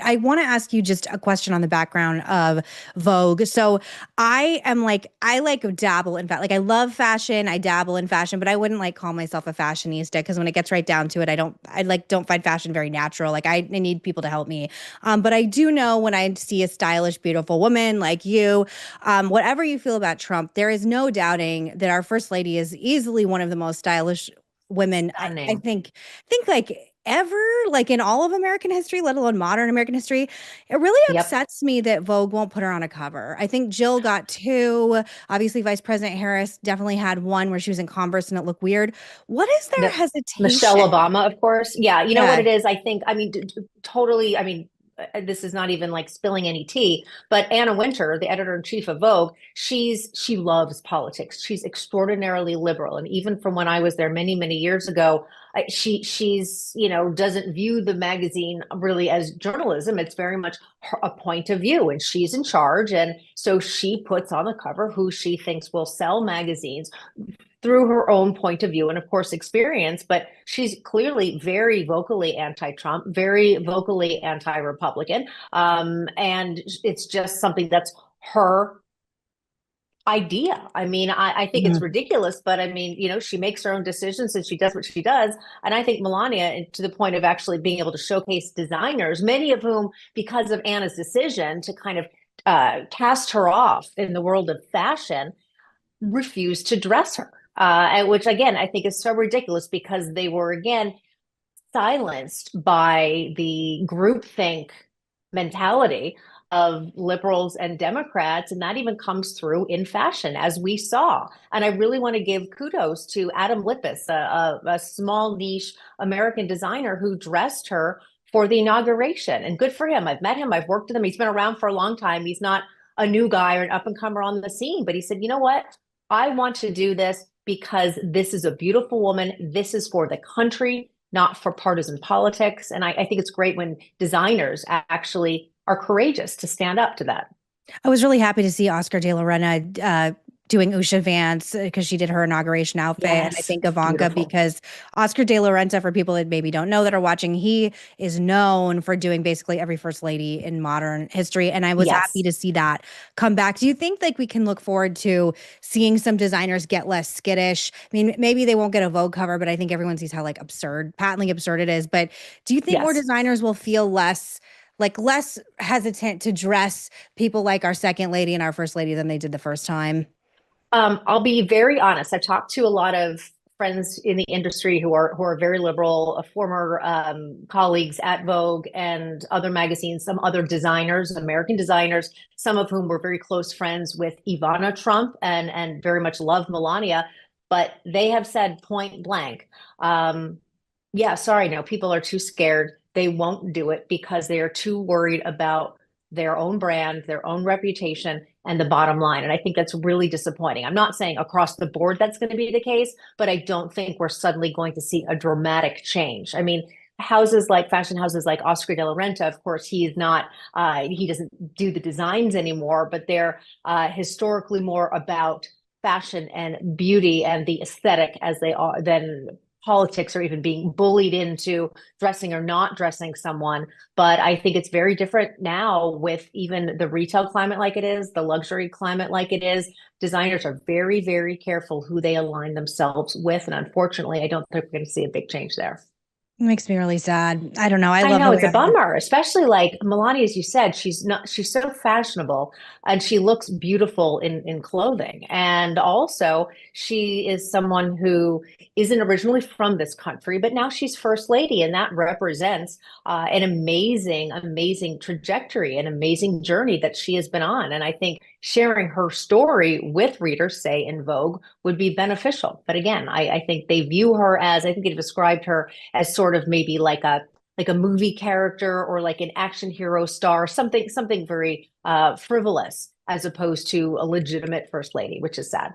I want to ask you just a question on the background of Vogue. So I like dabble in fact, like I love fashion, I dabble in fashion, but I wouldn't like call myself a fashionista because when it gets right down to it, I don't find fashion very natural. Like I need people to help me. But I do know when I see a stylish, beautiful woman like you, whatever you feel about Trump, there is no doubting that our first lady is easily one of the most stylish women I Stunning. think like ever, like in all of American history, let alone modern American history. It really Yep. upsets me that Vogue won't put her on a cover. I think Jill got two. Obviously, Vice President Harris definitely had one where she was in Converse and it looked weird. What is their No, Michelle hesitation? Obama, of course. Yeah, you know what Yeah. it is? I think, I mean, totally. I mean, this is not even like spilling any tea, but Anna Wintour, the editor in chief of Vogue, she loves politics. She's extraordinarily liberal, and even from when I was there many, many years ago, she's doesn't view the magazine really as journalism. It's very much a point of view, and she's in charge, and so she puts on the cover who she thinks will sell magazines through her own point of view and of course experience, but she's clearly very vocally anti-Trump, very vocally anti-Republican. And it's just something that's her idea. I mean, I think it's Mhm. ridiculous, but I mean, she makes her own decisions and she does what she does. And I think Melania, to the point of actually being able to showcase designers, many of whom, because of Anna's decision to kind of cast her off in the world of fashion, refused to dress her, which again I think is so ridiculous because they were again silenced by the groupthink mentality of liberals and Democrats, and that even comes through in fashion, as we saw. And I really want to give kudos to Adam Lippis, a small niche American designer who dressed her for the inauguration. And good for him. I've met him. I've worked with him. He's been around for a long time. He's not a new guy or an up and comer on the scene, but he said, you know what? I want to do this because this is a beautiful woman. This is for the country, not for partisan politics. And I think it's great when designers actually are courageous to stand up to that. I was really happy to see Oscar de la Renta doing Usha Vance because she did her inauguration outfit. And I Yes, think Ivanka, beautiful. because Oscar de la Renta, for people that maybe don't know that are watching, he is known for doing basically every first lady in modern history. And I was happy Yes. to see that come back. Do you think like we can look forward to seeing some designers get less skittish? I mean, maybe they won't get a Vogue cover, but I think everyone sees how like absurd, patently absurd it is. But do you think more Yes. designers will feel less hesitant to dress people like our second lady and our first lady than they did the first time? I'll be very honest. I've talked to a lot of friends in the industry who are very liberal, former colleagues at Vogue and other magazines, some other designers, American designers, some of whom were very close friends with Ivana Trump and very much love Melania, but they have said point blank, yeah, sorry, no, people are too scared. They won't do it because they are too worried about their own brand, their own reputation, and the bottom line. And I think that's really disappointing. I'm not saying across the board that's going to be the case, but I don't think we're suddenly going to see a dramatic change. I mean, houses like fashion houses like Oscar de la Renta, of course, he is not, he doesn't do the designs anymore, but they're historically more about fashion and beauty and the aesthetic as they are than politics or even being bullied into dressing or not dressing someone. But I think it's very different now with even the retail climate like it is, the luxury climate like it is. Designers are very, very careful who they align themselves with. And unfortunately, I don't think we're going to see a big change there. It makes me really sad. I don't know. I I love know the way it's a bummer, especially like Melania, as you said, she's so fashionable and she looks beautiful in clothing. And also she is someone who isn't originally from this country, but now she's first lady, and that represents an amazing, amazing trajectory, an amazing journey that she has been on. And I think sharing her story with readers, say in Vogue, would be beneficial. But again, I think they view her as, I think they described her as sort of maybe like a movie character or like an action hero star, something very frivolous, as opposed to a legitimate first lady, which is sad.